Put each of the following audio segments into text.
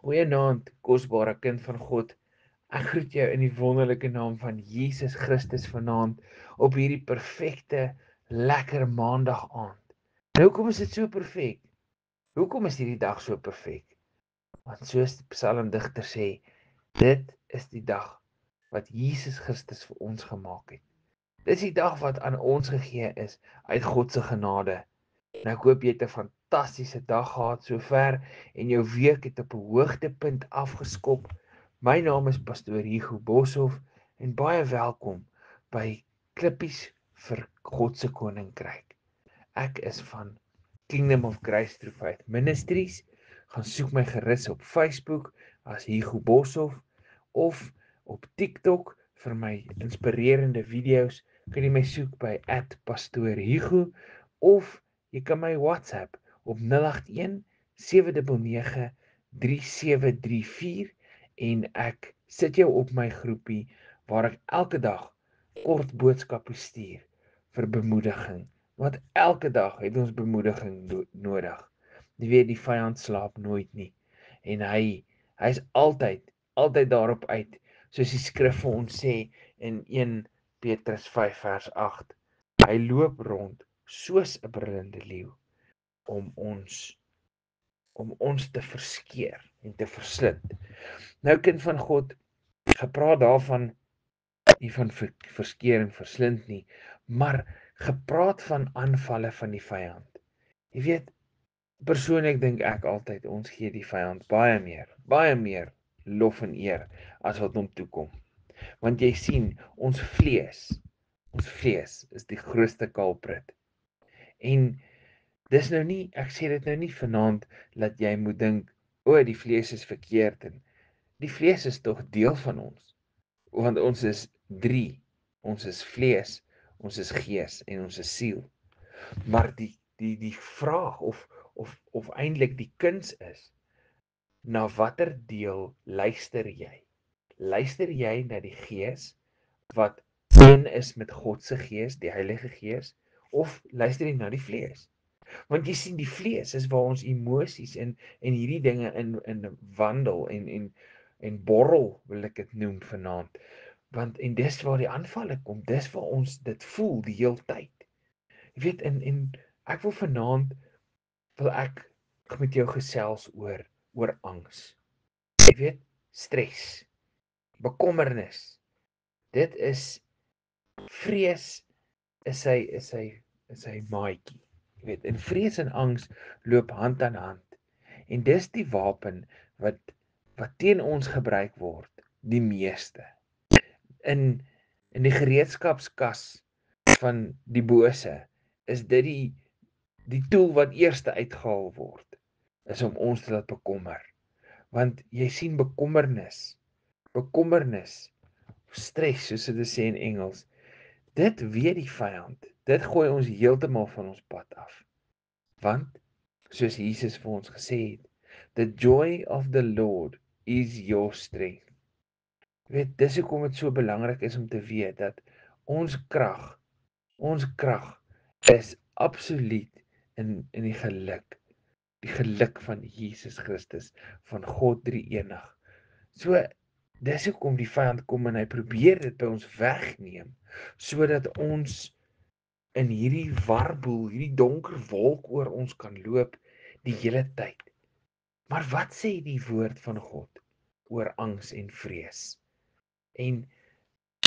Goeienaand, kosbare kind van God. Ek groet jou in die wonderlike naam van Jesus Christus vanaand op hierdie perfekte, lekker maandag aand. Nou hoekom is dit so perfek? Hoekom is hierdie dag so perfek? Want soos die psalmdigter sê, dit is die dag wat Jesus Christus vir ons gemaak het. Dis die dag wat aan ons gegee is uit God se genade. Nou ek hoop jy het 'n fantastiese dag gehad sover en jou week het op 'n hoogtepunt afgeskop. My naam is pastoor Hugo Boshoff en baie welkom by Klippies vir God se koninkryk. Ek is van Kingdom of Grace Through Faith Ministries. Gaan soek my gerus op Facebook as Hugo Boshoff of op TikTok vir my inspirerende video's. Kan jy my soek by @pastoorhugo of jy kan my WhatsApp op 081 799 3734 en ek sit jou op my groepie waar ek elke dag kort boodskappe stuur vir bemoediging. Want elke dag het ons bemoediging nodig. Jy weet die vyand slaap nooit nie en hy's altyd daarop uit, soos die skrif vir ons sê in 1 Petrus 5 vers 8. Hy loop rond soos 'n brullende leeu om ons te verskeer en te verslind. Nou kind van God, gepraat daarvan nie van verskeer en verslind nie, maar gepraat van aanvalle van die vyand. Jy weet, persoonlik dink ek altyd ons gee die vyand baie meer lof en eer as wat hom toekom. Want jy sien, ons vlees is die grootste kulprit. En dis nou nie, ek sê dit nou nie vanaand dat jy moet dink, o, die vlees is verkeerd en die vlees is tog deel van ons. Want ons is 3. Ons is vlees, ons is gees en ons is siel. Maar die vraag of eintlik die kuns is, na watter deel luister jy? Luister jy na die gees wat een is met God se gees, die Heilige Gees, of luister jy na die vlees? Want jy sien, die vlees is waar ons emosies en hierdie dinge in wandel en borrel, wil ek dit noem vanaand. Want en dis waar die aanvalle kom, dis waar ons dit voel die hele tyd. Jy weet, en ek wil vanaand wil ek met jou gesels oor angs. Jy weet, stres, bekommernis. Dit is vrees is hy maatjie. Jy weet, en vrees en angs loop hand aan hand. En dis die wapen wat teen ons gebruik word, die meeste. In die gereedskapskas van die bose is dit die tool wat eerste uitgehaal word, is om ons te laat bekommer. Want jy sien bekommernis, stres, soos dit sê in Engels, dit weet die vyand. Dit gooi ons heeltemal van ons pad af. Want soos Jesus vir ons gesê het, the joy of the Lord is your strength. Jy weet, dis hoekom dit so belangrik is om te weet dat ons krag is absoluut in die geluk van Jesus Christus, van God drie-enig. So dis hoekom die vyand kom en hy probeer dit by ons wegneem, sodat ons in hierdie warboel, hierdie donker wolk oor ons kan loop die hele tyd. Maar wat sê die woord van God oor angs en vrees? En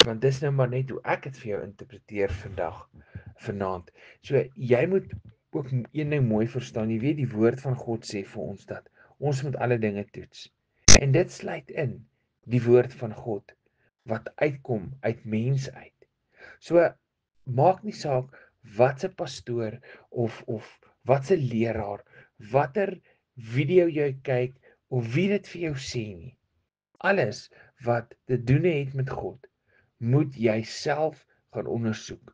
want dis nou maar net hoe ek dit vir jou interpreteer vanaand. So jy moet ook een ding mooi verstaan. Jy weet, die woord van God sê vir ons dat ons moet alle dinge toets. En dit sluit in die woord van God wat uitkom uit mens uit. So maak nie saak wat se pastoor of wat se leraar, watter video jy kyk of wie dit vir jou sê nie. Alles wat te doen het met God, moet jy self gaan ondersoek,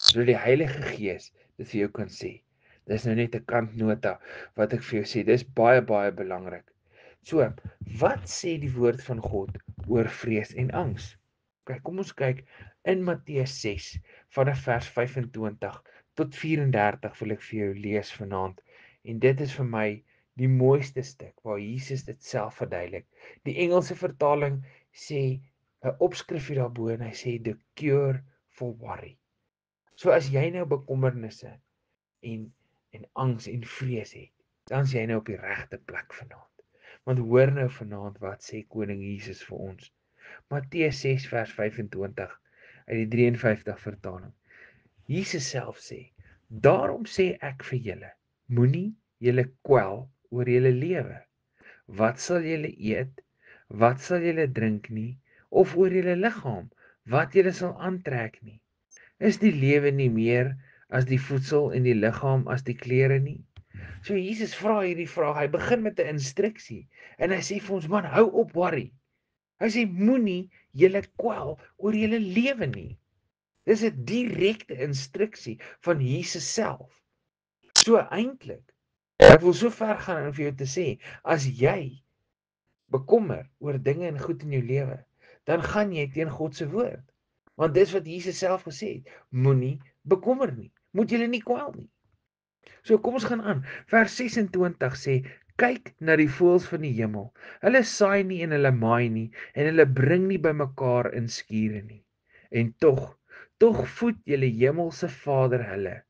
sodat die Heilige Gees dit vir jou kan sê. Dis nou net 'n kantnota wat ek vir jou sê, dis baie belangrik. So, wat sê die woord van God oor vrees en angs? Kyk, kom ons kyk in Matteus 6 vanaf vers 25 tot 34 wil ek vir jou lees vanaand. En dit is vir my die mooiste stuk waar Jesus dit self verduidelik. Die Engelse vertaling sê 'n opskrifie daarbo en hy sê the cure for worry. So as jy nou bekommernisse en angs en vrees het, dan is jy nou op die regte plek vanaand. Want hoor nou vanaand wat sê koning Jesus vir ons. Matteus 6 vers 25 uit die 53 vertaling. Jesus self sê, daarom sê ek vir julle, moenie julle kwel oor julle lewe. Wat sal julle eet? Wat sal julle drink nie? Of oor julle liggaam, wat julle sal aantrek nie? Is die lewe nie meer as die voedsel en die liggaam as die klere nie? So Jesus vra hierdie vraag. Hy begin met 'n instruksie en hy sê vir ons, man, hou op worry. Hy sê moenie julle kwel oor julle lewe nie. Dis 'n direkte instruksie van Jesus self. So eintlik, ek wil so ver gaan om vir jou te sê, as jy bekommer oor dinge en goed in jou lewe, dan gaan jy teen God se woord. Want dis wat Jesus self gesê het, moenie bekommer nie, moet julle nie kwel nie. So kom ons gaan aan. Vers 26 sê, kyk na die voëls van die hemel. Hulle saai nie en hulle maai nie en hulle bring nie bymekaar in skure nie. En tog voed julle hemelse Vader hulle.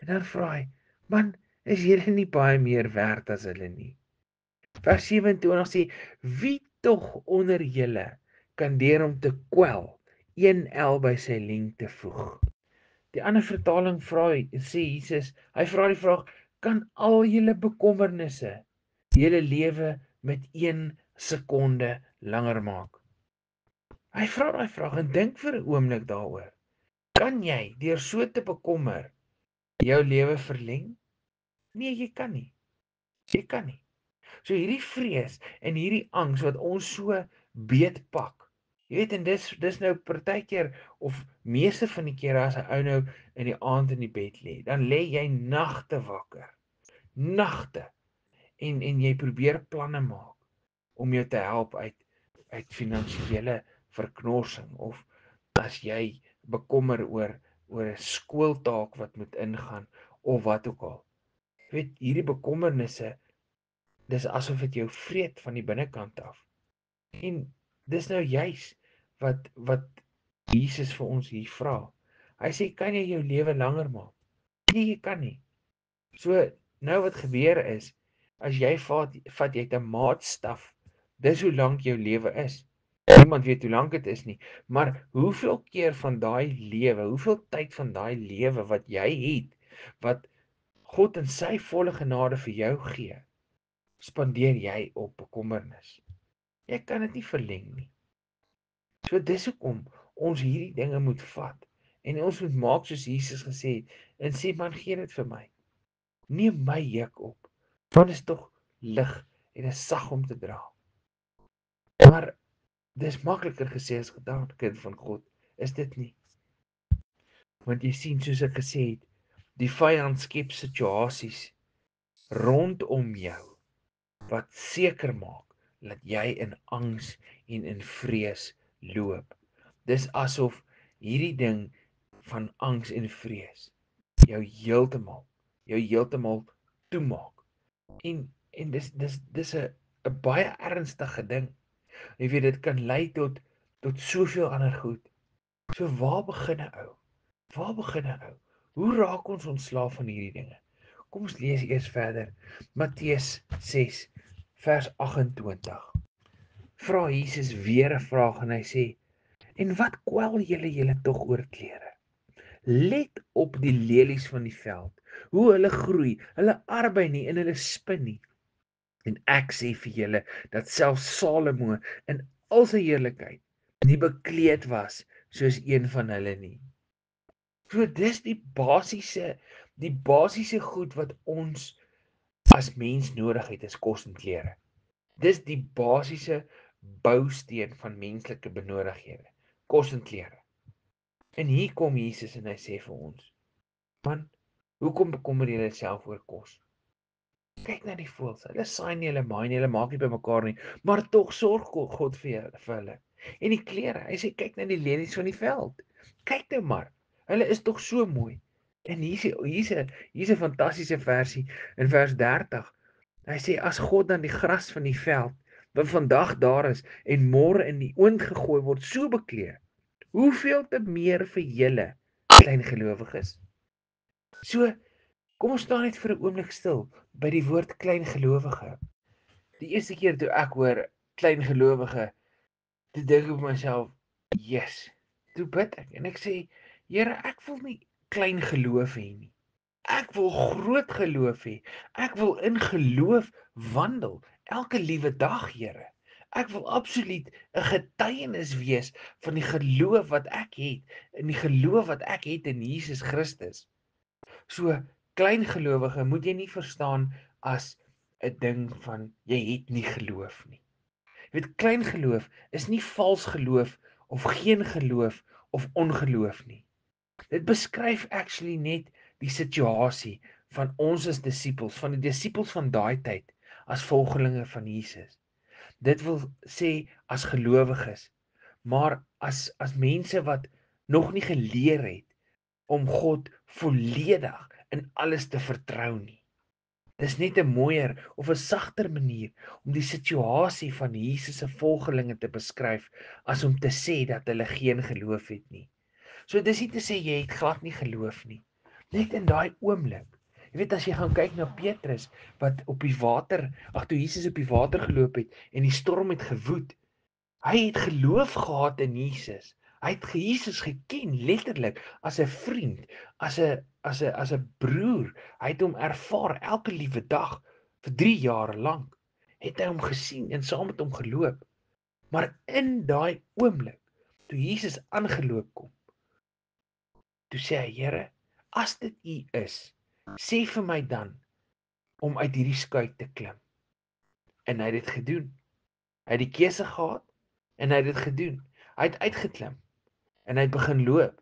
En dan vra hy, man, is julle nie baie meer werd as hulle nie? Vers 27 sê, wie tog onder julle kan deur om te kwel een el by sy lengte voeg? Die ander vertaling sê Jesus, hy vra die vraag, kan al julle bekommernisse julle lewe met 1 sekonde langer maak? Hy vra daai vraag en dink vir 'n oomblik daaroor. Kan jy deur so te bekommer jou lewe verleng? Nee, jy kan nie. Jy kan nie. So hierdie vrees en hierdie angs wat ons so beetpak. Jy weet, en dis nou partykeer of meeste van die kere as 'n ou nou in die aand in die bed lê, dan lê jy nagte wakker. Nagte. En jy probeer planne maak om jou te help uit finansiële verknorsing of as jy bekommer oor 'n skooltaak wat moet ingaan of wat ook al. Jy weet, hierdie bekommernisse, dis asof dit jou vreet van die binnekant af. En dis nou juis wat Jesus vir ons hier vra. Hy sê, kan jy jou lewe langer maak? Nee, jy kan nie. So nou wat gebeur is, as jy vat jy 'n maatstaf, dis hoe lank jou lewe is. Niemand weet hoe lank dit is nie, maar hoeveel keer van daai lewe, hoeveel tyd van daai lewe wat jy het, wat God in sy volle genade vir jou gee, spandeer jy op bekommernis. Jy kan dit nie verleng nie. So dis hoekom ons hierdie dinge moet vat en ons moet maak soos Jesus gesê het en sê, man, gee dit vir my. Neem my juk op, want is tog lig en is sag om te dra. Maar dis makliker gesê as gedaan, kind van God, is dit nie? Want jy sien, soos ek gesê het, die vyand skep situasies rondom jou wat seker maak dat jy in angs en in vrees loop. Dis asof hierdie ding van angs en vrees jou heeltemal toemaak. En dis 'n baie ernstige ding. Jy weet, dit kan lei tot soveel ander goed. So waar begin 'n ou? Waar begin 'n ou? Hoe raak ons ontslaaf van hierdie dinge? Kom ons lees eers verder. Matteus 6 vers 28. Vra Jesus weer 'n vraag en hy sê, en wat kwel julle tog oor klere? Let op die lelies van die veld, hoe hulle groei, hulle arbei nie en hulle spin nie. En ek sê vir julle dat selfs Salomo in al sy heerlikheid nie bekleed was soos een van hulle nie. So dis die basiese goed wat ons as mens nodig het, is kos en klere. Dis die basiese bousteen van menslike benodighede, kos en klere. En hier kom Jesus en hy sê vir ons, man, hoekom bekommer julle self oor kos? Kyk na die voëls, hulle saai nie, hulle maai nie, hulle maak nie bymekaar nie, maar tog sorg God vir hulle. En die klere, hy sê, kyk na die lelies van die veld. Kyk nou maar, hulle is tog so mooi. En hier's 'n fantastiese versie in vers 30. Hy sê, as God dan die gras van die veld, wat vandag daar is, en môre in die oond gegooi word, so bekleë, hoeveel te meer vir julle, klein gelowiges. So, kom ons staan net vir 'n oomblik stil, by die woord klein gelowige. Die eerste keer toe ek hoor, klein gelowige, toe dink ek vir myself, yes, toe bid ek, en ek sê, Here, ek wil nie klein geloof hê nie. Ek wil groot geloof hê. Ek wil in geloof wandel elke liewe dag, Here. Ek wil absoluut 'n getuienis wees van die geloof wat ek het, en die geloof wat ek het in Jesus Christus. So klein gelowige moet jy nie verstaan as 'n ding van jy het nie geloof nie. Jy weet, klein geloof is nie vals geloof of geen geloof of ongeloof nie. Dit beskryf actually net die situasie van ons as disippels, van die disippels van daai tyd as volgelinge van Jesus. Dit wil sê as gelowiges, maar as mense wat nog nie geleer het om God volledig in alles te vertrou nie. Dis net 'n mooier of 'n sagter manier om die situasie van Jesus se volgelinge te beskryf as om te sê dat hulle geen geloof het nie. So dis nie te sê jy het glad nie geloof nie. Net in daai oomblik. Jy weet, as jy gaan kyk na Petrus wat op die water, toe Jesus op die water geloop het en die storm het gewoed, hy het geloof gehad in Jesus. Hy het Jesus geken letterlik as 'n vriend, as 'n broer. Hy het hom ervaar elke liewe dag vir 3 jaar lank. Het hy hom gesien en saam met hom geloop. Maar in daai oomblik toe Jesus aangeloop kom, toe sê hy, Here, as dit U is, sê vir my dan om uit hierdie skei te klim. En hy het dit gedoen. Hy het die keuse gehad en hy het dit gedoen. Hy het uitgeklim en hy het begin loop.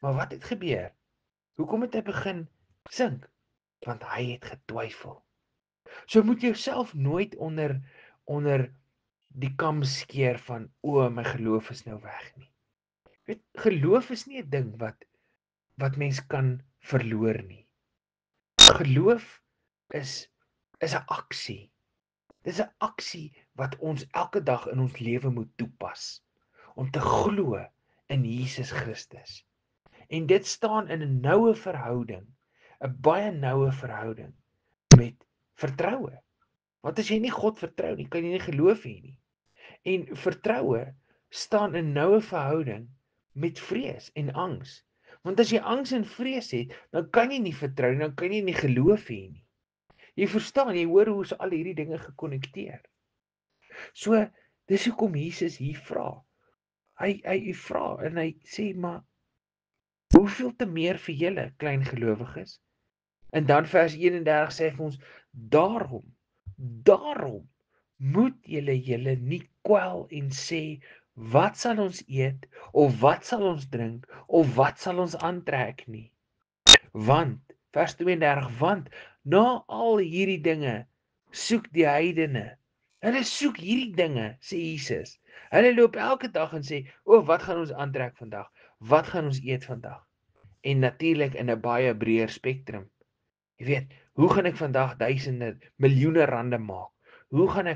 Maar wat het gebeur? Hoekom het hy begin sink? Want hy het getwyfel. So moet jy jouself nooit onder die kam skeer van, o, my geloof is nou weg nie. Weet, geloof is nie 'n ding wat mens kan verloor nie. Geloof is 'n aksie. Dis 'n aksie wat ons elke dag in ons lewe moet toepas om te glo in Jesus Christus. En dit staan in 'n noue verhouding, 'n baie noue verhouding met vertroue. Want as jy nie God vertrou nie, kan jy nie geloof hê nie. En vertroue staan in noue verhouding met vrees en angs. Want as jy angs en vrees het, dan kan jy nie vertrou nie, dan kan jy nie geloof hê nie. Jy verstaan, jy hoor hoe is al hierdie dinge gekonnekteer. So, dis hoekom Jesus hier vra. Hy vra en hy sê, maar hoeveel te meer vir julle, klein gelowiges? En dan vers 31 sê hy vir ons, daarom moet julle nie kwel en sê, wat sal ons eet, of wat sal ons drink, of wat sal ons aantrek nie? Want, vers 32, want na al hierdie dinge soek die heidene. Hulle soek hierdie dinge, sê Jesus. Hulle loop elke dag en sê, o, wat gaan ons aantrek vandag? Wat gaan ons eet vandag? En natuurlik in 'n baie breër spektrum. Jy weet, hoe gaan ek vandag duisende, miljoene rande maak? Wat gaan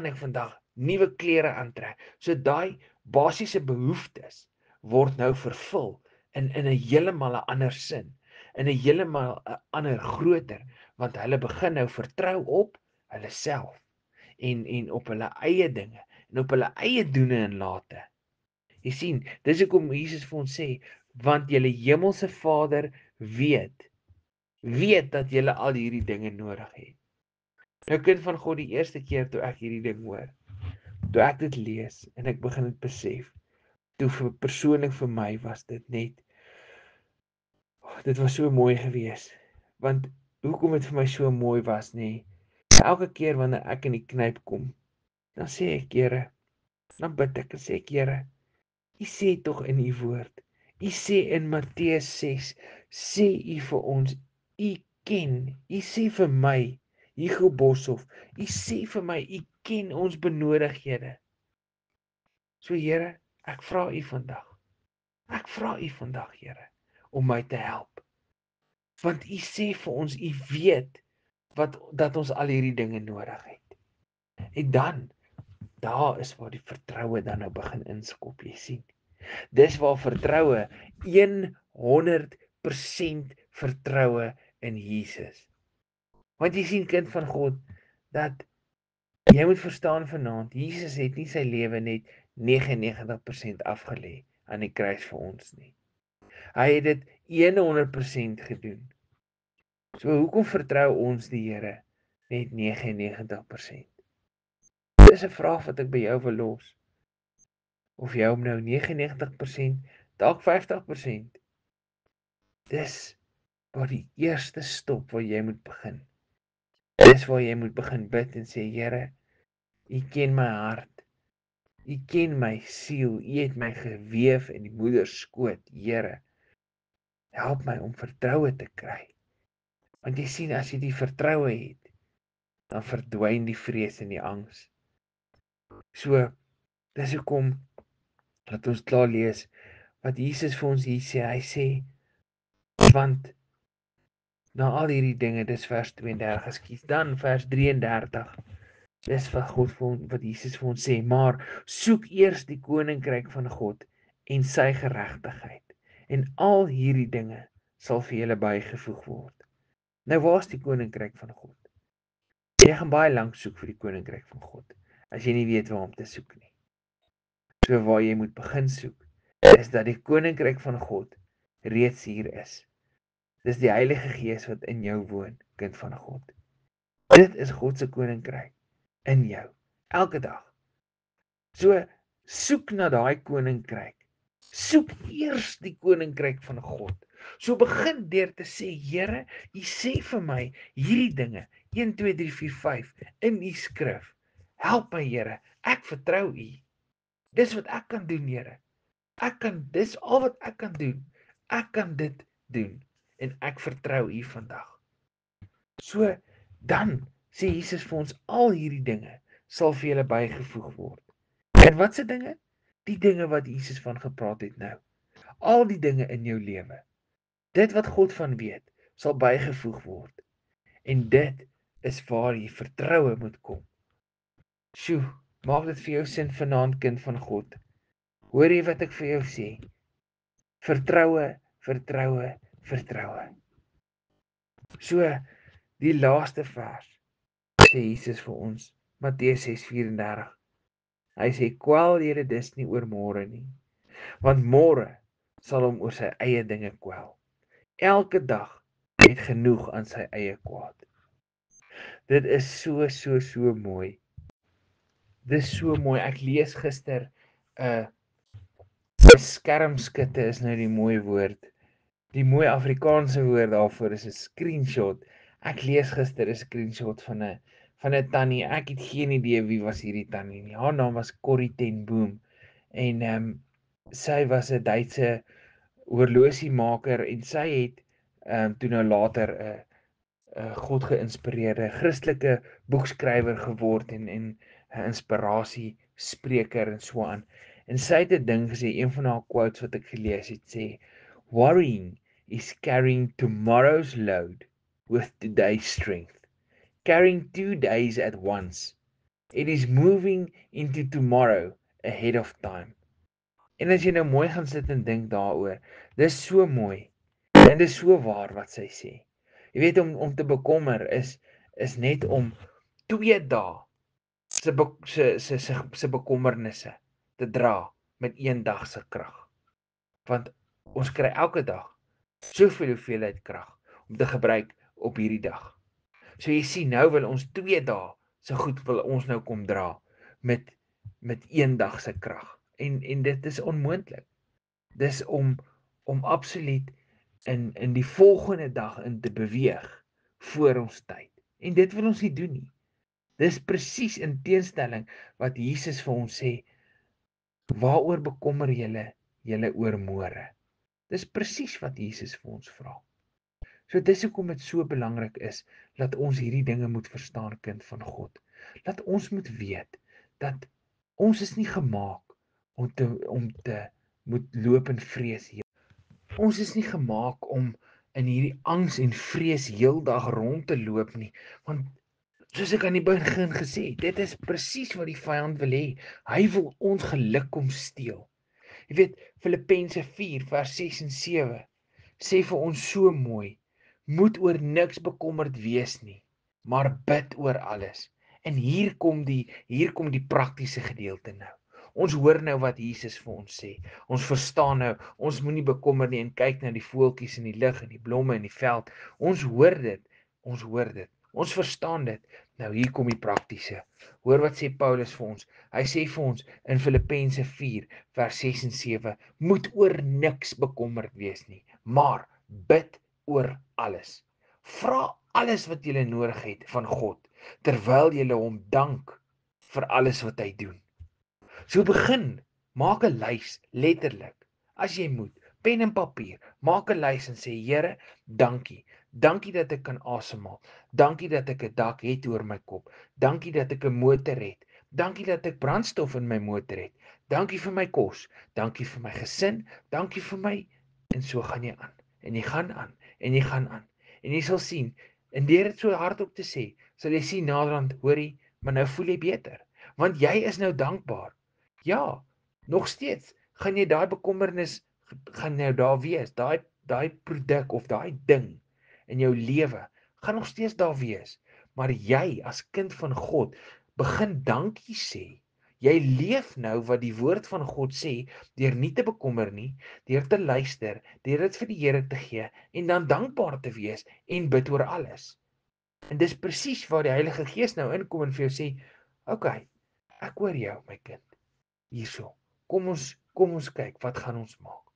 ek vandag nuwe klere aantrek? So daai basiese behoeftes word nou vervul in 'n heeltemal 'n ander sin, in 'n heeltemal 'n ander groter, want hulle begin nou vertrou op hulle self en op hulle eie dinge en op hulle eie doene en late. Jy sien, dis hoekom Jesus vir ons sê, want julle hemelse Vader weet dat julle al hierdie dinge nodig het. Nou kind van God, die eerste keer toe ek hierdie ding hoor, toe ek dit lees en ek begin dit besef, toe persoonlik vir my was dit net, dit was so mooi gewees. Want hoekom dit vir my so mooi was, nê? Elke keer wanneer ek in die knyp kom, dan sê ek, Here, dan bid ek en sê ek, Here, U sê tog in U woord, U sê in Matteus 6, sê U vir ons, U ken, U sê vir my, Hugo Boshoff, U sê vir my, U ken ons benodighede. So Here, ek vra U vandag, Here, om my te help. Want U sê vir ons, U weet dat ons al hierdie dinge nodig het. En dan, daar is waar die vertroue dan nou begin inskop, jy sien. Dis waar vertroue 100% vertroue in Jesus. Want jy sien, kind van God, dat jy moet verstaan vanaand, Jesus het nie sy lewe net 99% afgelê aan die kruis vir ons nie. Hy het dit 100% gedoen. So hoekom vertrou ons die Here net 99%? Dis 'n vraag wat ek by jou wil los. Of jy hom nou 99%, dalk 50%. Dis waar die eerste stop waar jy moet begin. Dis waar jy moet begin bid en sê, Here, U ken my hart. U ken my siel. U het my geweef in die moeder skoot. Here, help my om vertroue te kry. Want jy sien, as jy die vertroue het, dan verdwyn die vrees en die angs. So, dis hoekom dat ons klaar lees wat Jesus vir ons hier sê. Hy sê, want na al hierdie dinge, dis vers 32, ekskuus, dan vers 33. Dis wat Jesus vir ons sê, maar soek eers die koninkryk van God en sy geregtigheid, en al hierdie dinge sal vir julle bygevoeg word. Nou, waar is die koninkryk van God? Jy gaan baie lank soek vir die koninkryk van God, as jy nie weet waar om te soek nie. So waar jy moet begin soek, is dat die koninkryk van God reeds hier is. Dis die Heilige Gees wat in jou woon, kind van God. Dit is God se koninkryk in jou, elke dag. So, soek na daai koninkryk. Soek eers die koninkryk van God. So begin deur te sê, Here, U sê vir my hierdie dinge, 1, 2, 3, 4, 5, in U skrif. Help my, Here, ek vertrou U. Dis wat ek kan doen, Here. Dis al wat ek kan doen. Ek kan dit doen. En ek vertrou U vandag. So, dan sê Jesus vir ons, al hierdie dinge sal vir julle bygevoeg word. En wat se dinge? Die dinge wat Jesus van gepraat het nou. Al die dinge in jou lewe. Dit wat God van weet, sal bygevoeg word. En dit is waar jy vertroue moet kom. Sjoe, maak dit vir jou sin vanaand, kind van God. Hoor jy wat ek vir jou sê? Vertroue, vertroue, vertroue. So, die laaste vers sê Jesus vir ons, Matteus 6:34. Hy sê, kwel julle dus nie oor môre nie, want môre sal hom oor sy eie dinge kwel. Elke dag het genoeg aan sy eie kwaad. Dit is so mooi. Dis so mooi. Ek lees gister 'n skermskutte is nou die mooi woord. Die mooi Afrikaanse woord daarvoor is 'n screenshot. Ek lees gister 'n screenshot van 'n tannie. Ek het geen idee wie was hierdie tannie nie. Haar naam was Corrie ten Boom en sy was 'n Duitse horlosiemaker en sy het toe nou later 'n God geïnspireerde Christelike boekskrywer geword en 'n inspirasiespreker en so aan. En sy het 'n ding gesê, een van haar quotes wat ek gelees het, sê, worrying is carrying tomorrow's load with today's strength. Carrying 2 days at once. It is moving into tomorrow ahead of time. En as jy nou mooi gaan sit en dink daaroor, dis so mooi. En dis so waar wat sy sê. Jy weet, om te bekommer is net om 2 dae se bekommernisse te dra met 1 dag se krag. Want ons kry elke dag soveel hoeveelheid krag om te gebruik op hierdie dag. So jy sien, nou wil ons 2 dae se goed wil ons nou kom dra met 1 dag se krag. En dit is onmoontlik. Dis om absoluut in die volgende dag in te beweeg voor ons tyd. En dit wil ons nie doen nie. Dis presies in teenstelling wat Jesus vir ons sê, waaroor bekommer julle oor môre? Dis presies wat Jesus vir ons vra. So dis hoekom dit so belangrik is dat ons hierdie dinge moet verstaan, kind van God. Dat ons moet weet dat ons is nie gemaak om te moet loop in vrees hier. Ons is nie gemaak om in hierdie angs en vrees heeldag rond te loop nie, want soos ek aan die begin gesê het, dit is presies wat die vyand wil hê. Hy wil ons geluk kom steel. Jy weet, Filippense 4 vers 6 en 7 sê vir ons so mooi, moet oor niks bekommerd wees nie, maar bid oor alles. En hier kom die praktiese gedeelte nou. Ons hoor nou wat Jesus vir ons sê. Ons verstaan nou, ons moenie bekommer nie en kyk na die voeltjies in die lug en die blomme in die veld. Ons hoor dit. Ons verstaan dit. Nou hier kom die praktiese. Hoor wat sê Paulus vir ons. Hy sê vir ons in Filippense 4 vers 6 en 7, moet oor niks bekommerd wees nie, maar bid oor alles. Vra alles wat jy nodig het van God, terwyl jy hom dank vir alles wat hy doen. So begin, maak 'n lys, letterlik. As jy moet, pen en papier, maak 'n lys en sê Here, dankie. Dankie dat ek kan asemhaal. Dankie dat ek 'n dak het oor my kop. Dankie dat ek 'n motor het. Dankie dat ek brandstof in my motor het. Dankie vir my kos. Dankie vir my gesin. Dankie vir my. En so gaan jy aan. En jy gaan aan. En jy gaan aan. En jy sal sien, en deur dit so hardop te sê, sal jy sien naderhand, hoorie, maar nou voel jy beter. Want jy is nou dankbaar. Ja, nog steeds gaan jy daai bekommernis gaan nou daar wees. Daai produk of daai ding in jou lewe gaan nog steeds daar wees. Maar jy as kind van God begin dankie sê. Jy leef nou wat die woord van God sê deur nie te bekommer nie, deur te luister, deur dit vir die Here te gee en dan dankbaar te wees en bid oor alles. En dis presies waar die Heilige Gees nou inkom en vir jou sê, "Oké, ek hoor jou, my kind. Hierso. Kom ons kyk, wat gaan ons maak?"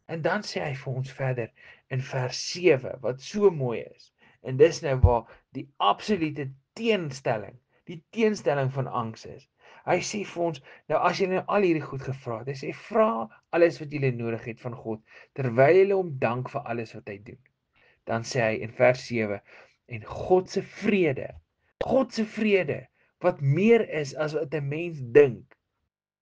En dan sê hy vir ons verder in vers 7 wat so mooi is. En dis nou waar die absolute teenstelling van angs is. Hy sê vir ons, nou as jy nou al hierdie goed gevra het, hy sê vra alles wat jy nodig het van God terwyl jy hom dank vir alles wat hy doen. Dan sê hy in vers 7 en God se vrede wat meer is as wat 'n mens dink,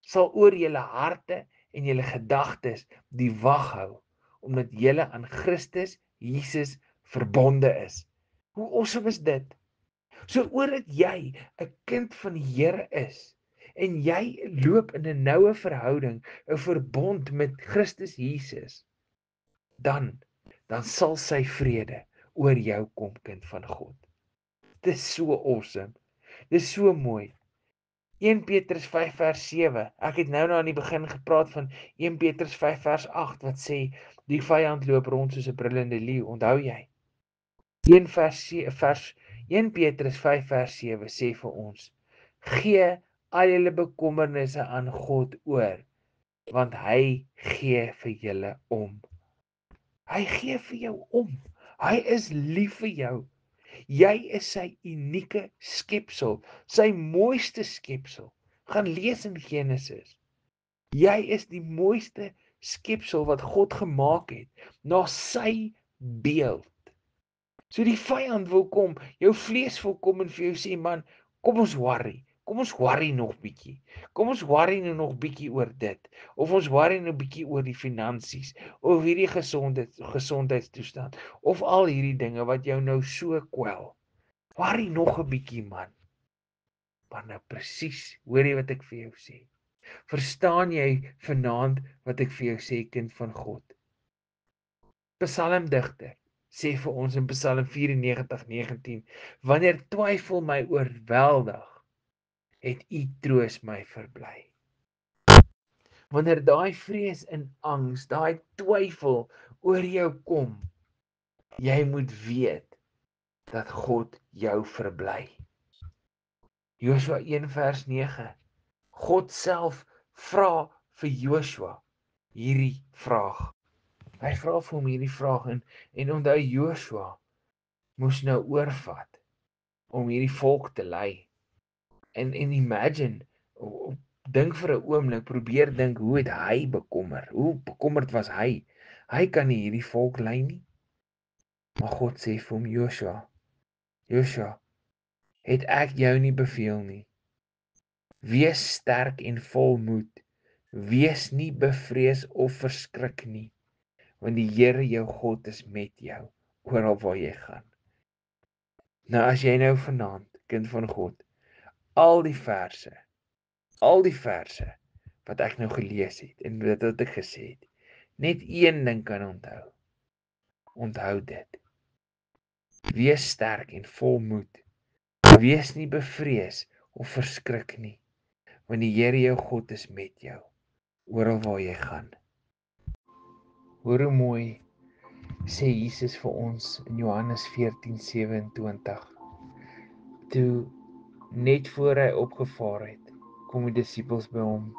sal oor julle harte en julle gedagtes die wag hou, omdat julle aan Christus Jesus verbonde is. Hoe awesome is dit? So oordat jy 'n kind van die Here is en jy loop in 'n noue verhouding, 'n verbond met Christus Jesus, dan sal sy vrede oor jou kom, kind van God. Dis so awesome. Dis so mooi. 1 Petrus 5 vers 7. Ek het nou aan die begin gepraat van 1 Petrus 5 vers 8 wat sê die vyand loop rond soos 'n brullende leeu. Onthou jy? 1 Petrus 5 vers 7 sê vir ons: gee al julle bekommernisse aan God oor, want hy gee vir julle om. Hy gee vir jou om. Hy is lief vir jou. Jy is sy unieke skepsel, sy mooiste skepsel. Gaan lees in Genesis. Jy is die mooiste skepsel wat God gemaak het, na sy beeld. So die vyand wil kom, jou vlees wil kom en vir jou sê, man, kom ons worry nog bietjie. Kom ons worry nou nog bietjie oor dit. Of ons worry nou bietjie oor die finansies, of hierdie gesondheidstoestand, of al hierdie dinge wat jou nou so kwel. Worry nog 'n bietjie, man. Maar nou presies, hoor jy wat ek vir jou sê? Verstaan jy vanaand wat ek vir jou sê, kind van God? Psalmdigter sê vir ons in Psalm 94:19, wanneer twyfel my oorweldig, het U troos my verbly. Wanneer daai vrees en angs, daai twyfel oor jou kom, jy moet weet dat God jou verbly. Josua 1 vers 9. God self vra vir Josua hierdie vraag. Hy vra vir hom hierdie vraag en onthou Josua moes nou oorvat om hierdie volk te lei. En imagine, dink vir 'n oomblik, probeer dink hoe het hy bekommer? Hoe bekommerd was hy? Hy kan nie hierdie volk lei nie. Maar God sê vir hom, Josua, het ek jou nie beveel nie? Wees sterk en vol moed. Wees nie bevrees of verskrik nie, want die Here jou God is met jou, oral waar jy gaan. Nou as jy nou vanaand, kind van God, al die verse wat ek nou gelees het, en wat ek gesê het, net een ding kan onthou dit. Wees sterk en vol moed. Wees nie bevrees of verskrik nie, want die Here jou God is met jou, oral waar jy gaan. Hoor hoe mooi sê Jesus vir ons in Johannes 14:27. Toe net voor hy opgevaar het, kom die disippels by hom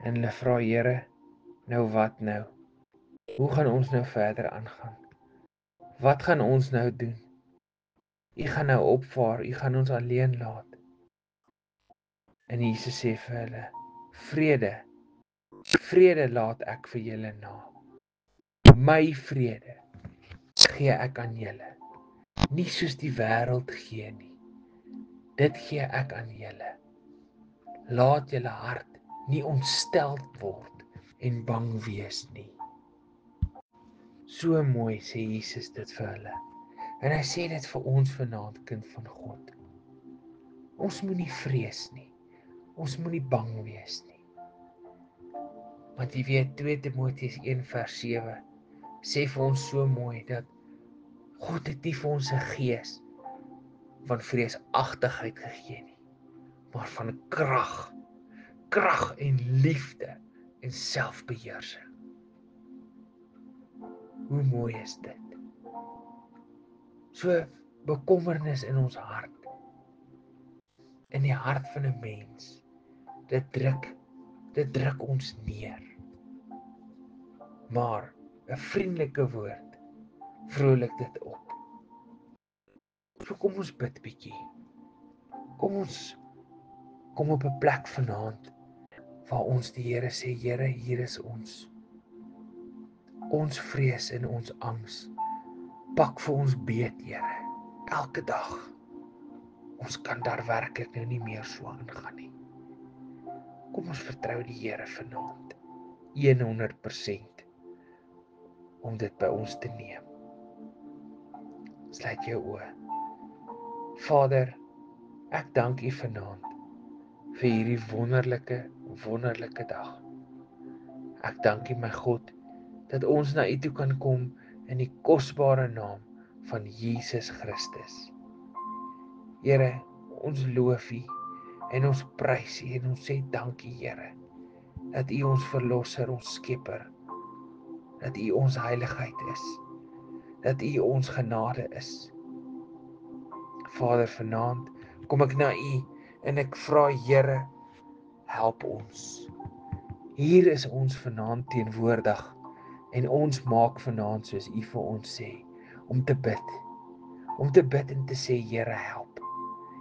en hulle vra, Here, nou wat nou? Hoe gaan ons nou verder aangaan? Wat gaan ons nou doen? U gaan nou opvaar, u gaan ons alleen laat. En Jesus sê vir hulle, vrede laat ek vir julle na. My vrede gee ek aan julle. Nie soos die wêreld gee nie. Dit gee ek aan julle. Laat julle hart nie ontsteld word en bang wees nie. So mooi sê Jesus dit vir hulle. En hy sê dit vir ons vanaand, kind van God. Ons moenie vrees nie. Ons moenie bang wees nie. Want jy weet 2 Timoteus 1:7 sê vir ons so mooi dat God het nie vir ons 'n gees van vreesagtigheid gegee nie, maar van krag en liefde en selfbeheersing. Hoe mooi is dit? So bekommernis in ons hart, in die hart van 'n mens, dit druk ons neer. Maar 'n vriendelike woord vrolik dit op. So kom ons bid bietjie. Kom op 'n plek vanaand waar ons die Here sê, Here, hier is ons. Ons vrees en ons angs. Pak vir ons beet, Here. Elke dag. Ons kan daar werklik nou nie meer so aangaan nie. Kom ons vertrou die Here vanaand 100% om dit by ons te neem. Sluit jou oë. Vader, ek dank U vanaand vir hierdie wonderlike dag. Ek dank U, my God, dat ons na U toe kan kom in die kosbare naam van Jesus Christus. Here, ons loof U en ons prys U en ons sê dankie, Here, dat U ons verlosser, ons skepper, dat U ons heiligheid is, dat U ons genade is. Vader, vanaand kom ek na U en ek vra, Here, help ons. Hier is ons vanaand teenwoordig en ons maak vanaand soos U vir ons sê, om te bid en te sê, Here, help.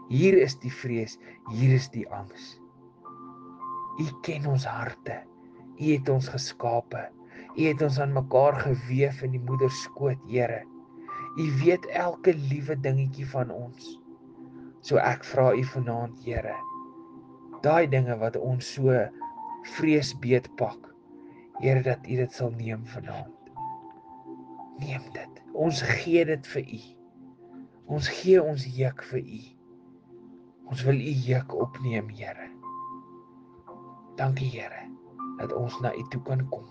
Hier is die vrees, hier is die angs. U ken ons harte, U het ons geskape, U het ons aan mekaar gewewe in die moeder skoot, Here. U weet elke liewe dingetjie van ons. So ek vra U vanaand, Here, daai dinge wat ons so vreesbeet pak, Here, dat U dit sal neem vanaand. Neem dit. Ons gee dit vir U. Ons gee ons juk vir U. Ons wil U juk opneem, Here. Dankie, Here, dat ons na U toe kan kom.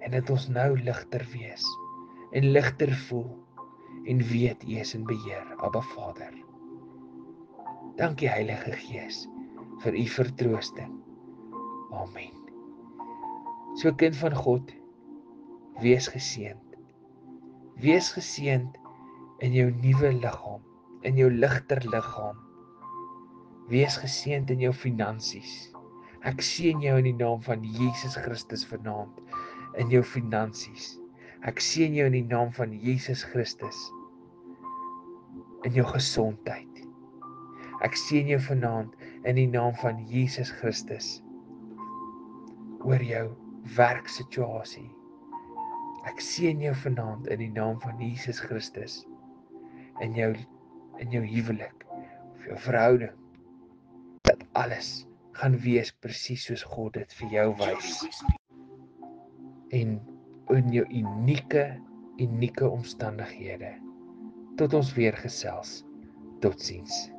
En dat ons nou ligter wees en ligter voel en weet U is in beheer, Abba Vader. Dankie, Heilige Gees, vir U vertroosting. Amen. So kind van God, wees geseënd. Wees geseënd in jou nuwe liggaam, in jou ligter liggaam. Wees geseënd in jou finansies. Ek seën jou in die naam van Jesus Christus vanaand, in jou finansies. Ek seën jou in die naam van Jesus Christus, in jou gesondheid. Ek seën jou vanaand in die naam van Jesus Christus, oor jou werksituasie. Ek seën jou vanaand in die naam van Jesus Christus, in jou huwelik, of jou verhouding, dat alles gaan wees presies soos God dit vir jou wys. En in jou unieke omstandighede. Tot ons weer gesels. Totsiens.